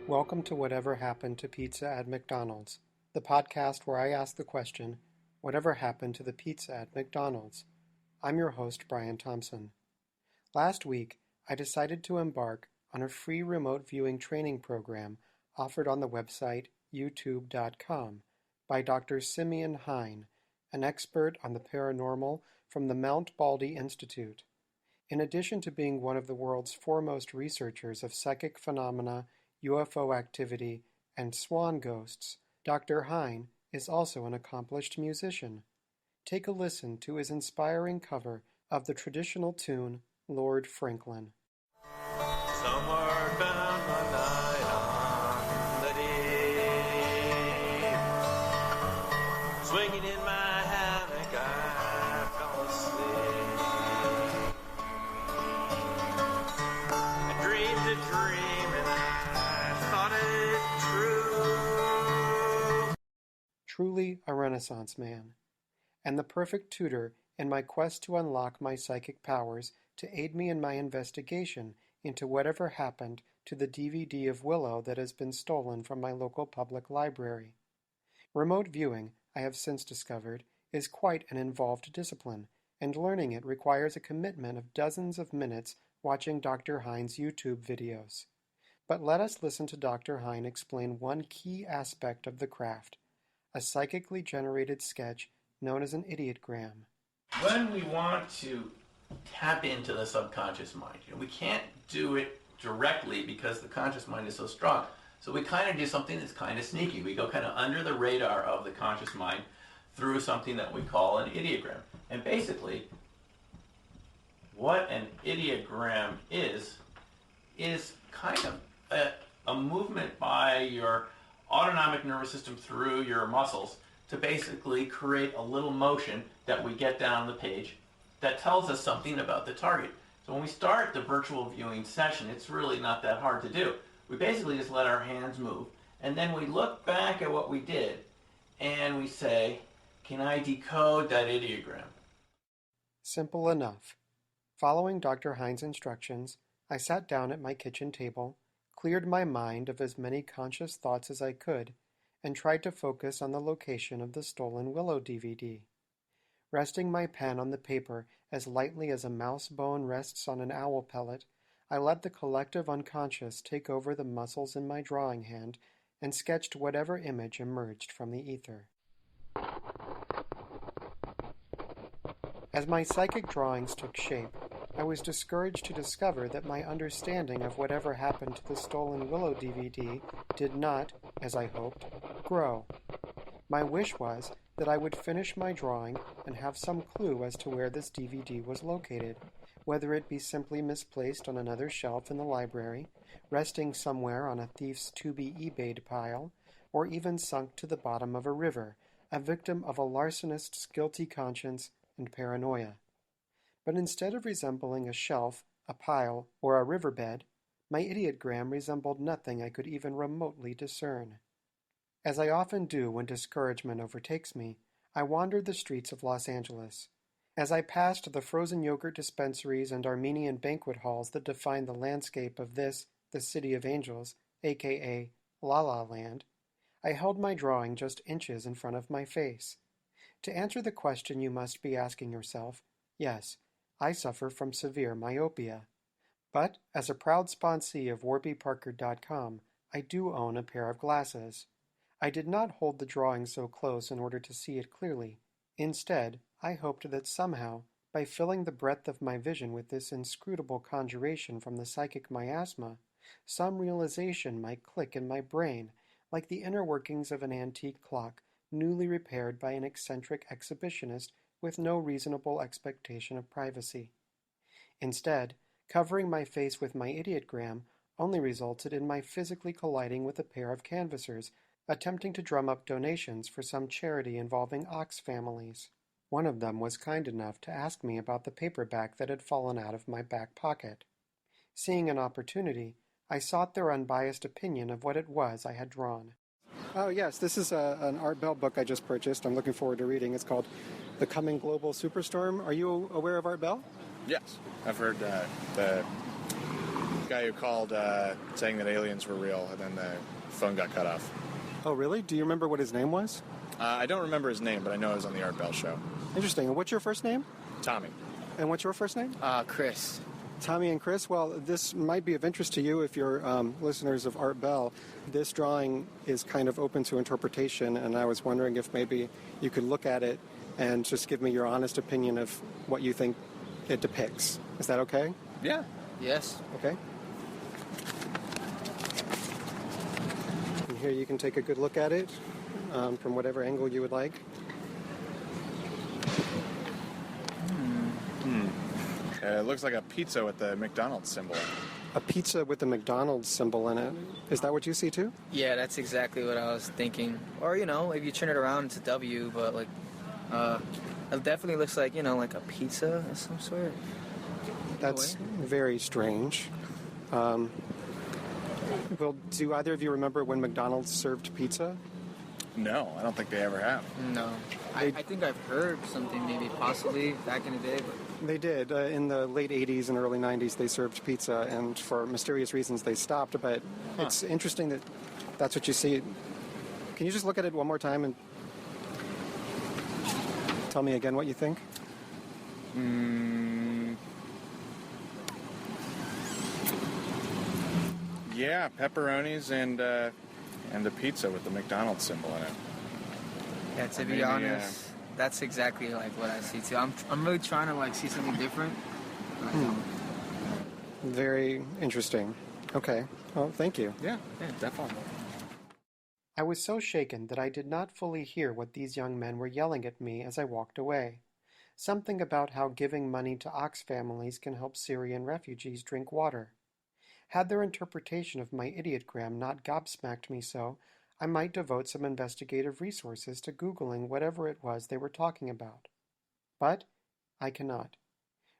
Welcome to Whatever Happened to Pizza at McDonald's, the podcast where I ask the question, whatever happened to the pizza at McDonald's? I'm your host, Brian Thompson. Last week, I decided to embark on a free remote viewing training program offered on the website youtube.com by Dr. Simeon Hine, an expert on the paranormal from the Mount Baldy Institute. In addition to being one of the world's foremost researchers of psychic phenomena, UFO activity, and swan ghosts, Dr. Hine is also an accomplished musician. Take a listen to his inspiring cover of the traditional tune, Lord Franklin. Somewhere down the night on the deep, swinging in my hammock, I fell asleep. I dreamed a dream and I thought it true. Truly a Renaissance man, and the perfect tutor in my quest to unlock my psychic powers to aid me in my investigation into whatever happened to the DVD of Willow that has been stolen from my local public library. Remote viewing, I have since discovered, is quite an involved discipline, and learning it requires a commitment of dozens of minutes watching Dr. Hine's YouTube videos. But let us listen to Dr. Hine explain one key aspect of the craft, a psychically generated sketch known as an ideogram. When we want to tap into the subconscious mind, we can't do it directly because the conscious mind is so strong. So we kind of do something that's kind of sneaky. We go kind of under the radar of the conscious mind through something that we call an ideogram. And basically, what an ideogram is kind of a movement by your autonomic nervous system through your muscles to basically create a little motion that we get down the page that tells us something about the target. So when we start the virtual viewing session, it's really not that hard to do. We basically just let our hands move, and then we look back at what we did, and we say, can I decode that ideogram? Simple enough. Following Dr. Hine's instructions, I sat down at my kitchen table, cleared my mind of as many conscious thoughts as I could, and tried to focus on the location of the stolen Willow DVD. Resting my pen on the paper as lightly as a mouse bone rests on an owl pellet, I let the collective unconscious take over the muscles in my drawing hand and sketched whatever image emerged from the ether. As my psychic drawings took shape, I was discouraged to discover that my understanding of whatever happened to the stolen Willow DVD did not, as I hoped, grow. My wish was that I would finish my drawing and have some clue as to where this DVD was located, whether it be simply misplaced on another shelf in the library, resting somewhere on a thief's to-be-eBayed pile, or even sunk to the bottom of a river, a victim of a larcenist's guilty conscience and paranoia. But instead of resembling a shelf, a pile, or a riverbed, my ideogram resembled nothing I could even remotely discern. As I often do when discouragement overtakes me, I wandered the streets of Los Angeles. As I passed the frozen yogurt dispensaries and Armenian banquet halls that define the landscape of this, the City of Angels, aka La La Land, I held my drawing just inches in front of my face. To answer the question you must be asking yourself, yes, I suffer from severe myopia. But, as a proud sponsee of warbyparker.com, I do own a pair of glasses. I did not hold the drawing so close in order to see it clearly. Instead, I hoped that somehow, by filling the breadth of my vision with this inscrutable conjuration from the psychic miasma, some realization might click in my brain, like the inner workings of an antique clock newly repaired by an eccentric exhibitionist with no reasonable expectation of privacy. Instead, covering my face with my ideogram only resulted in my physically colliding with a pair of canvassers attempting to drum up donations for some charity involving ox families. One of them was kind enough to ask me about the paperback that had fallen out of my back pocket. Seeing an opportunity, I sought their unbiased opinion of what it was I had drawn. Oh yes, this is an Art Bell book I just purchased. I'm looking forward to reading. It's called The Coming Global Superstorm. Are you aware of Art Bell? Yes, I've heard the guy who called saying that aliens were real, and then the phone got cut off. Oh, really? Do you remember what his name was? I don't remember his name, but I know it was on the Art Bell show. Interesting. And what's your first name? Tommy. And what's your first name? Chris. Tommy and Chris. Well, this might be of interest to you if you're listeners of Art Bell. This drawing is kind of open to interpretation, and I was wondering if maybe you could look at it and just give me your honest opinion of what you think it depicts. Is that okay? Yeah. Yes. Okay. And here you can take a good look at it from whatever angle you would like. It looks like a pizza with the McDonald's symbol in it. A pizza with the McDonald's symbol in it. Is that what you see too? Yeah, that's exactly what I was thinking. Or, if you turn it around, it's a W, but, it definitely looks like, like a pizza of some sort. That's very strange. Well, do either of you remember when McDonald's served pizza? No, I don't think they ever have. No. I think I've heard something maybe possibly back in the day, but... They did. In the late 80s and early 90s, they served pizza, and for mysterious reasons, they stopped. But it's interesting that that's what you see. Can you just look at it one more time and tell me again what you think? Yeah, pepperonis and a pizza with the McDonald's symbol in it. Yeah, to be honest, that's exactly like what I see too. I'm really trying to see something different. Very interesting. Okay. Well, thank you. Yeah, definitely. I was so shaken that I did not fully hear what these young men were yelling at me as I walked away. Something about how giving money to ox families can help Syrian refugees drink water. Had their interpretation of my idiotgram not gobsmacked me so, I might devote some investigative resources to Googling whatever it was they were talking about. But I cannot,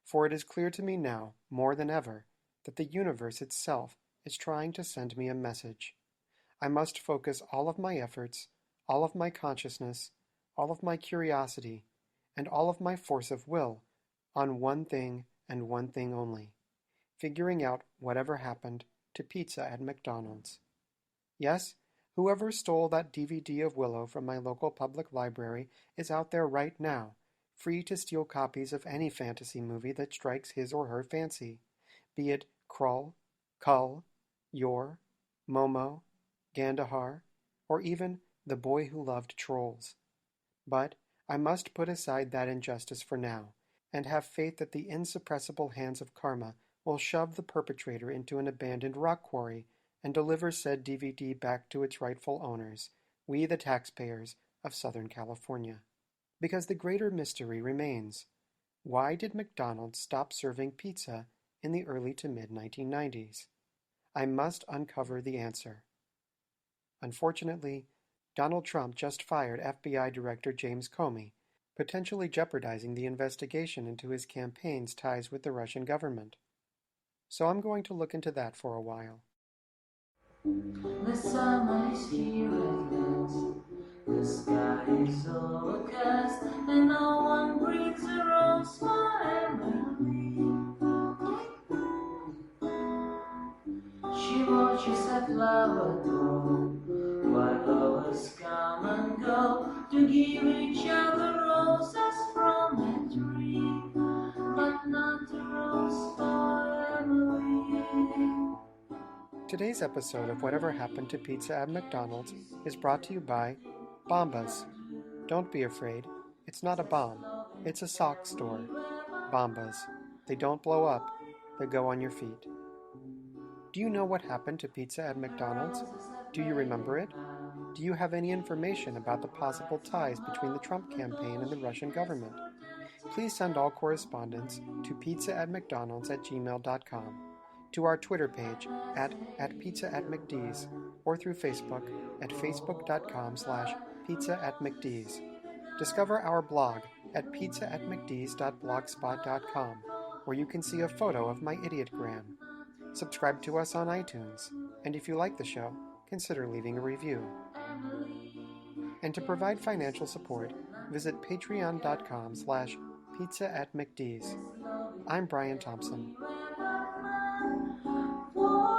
for it is clear to me now, more than ever, that the universe itself is trying to send me a message. I must focus all of my efforts, all of my consciousness, all of my curiosity, and all of my force of will on one thing and one thing only: figuring out whatever happened to pizza at McDonald's. Yes, whoever stole that DVD of Willow from my local public library is out there right now, free to steal copies of any fantasy movie that strikes his or her fancy, be it Krull, Kull, Yor, Momo, Gandahar, or even The Boy Who Loved Trolls. But I must put aside that injustice for now, and have faith that the insuppressible hands of karma will shove the perpetrator into an abandoned rock quarry and deliver said DVD back to its rightful owners, we the taxpayers of Southern California. Because the greater mystery remains. Why did McDonald's stop serving pizza in the early to mid-1990s? I must uncover the answer. Unfortunately, Donald Trump just fired FBI Director James Comey, potentially jeopardizing the investigation into his campaign's ties with the Russian government. So I'm going to look into that for a while. The summer is here at last. The sky is overcast, and no one brings a rose for Emily. She watches a flower grow, while lovers come and go to give each other roses from a tree, but not a rose for Emily. Today's episode of Whatever Happened to Pizza at McDonald's is brought to you by Bombas. Don't be afraid. It's not a bomb. It's a sock store. Bombas. They don't blow up. They go on your feet. Do you know what happened to pizza at McDonald's? Do you remember it? Do you have any information about the possible ties between the Trump campaign and the Russian government? Please send all correspondence to pizza@mcdonalds@gmail.com, to our Twitter page at pizza@mcd's, or through Facebook at facebook.com/pizza@mcd's. Discover our blog at pizza@mcd's.blogspot.com, where you can see a photo of my idiotgram. Subscribe to us on iTunes, and if you like the show, consider leaving a review. And to provide financial support, visit patreon.com/pizza@mcd's. I'm Brian Thompson. for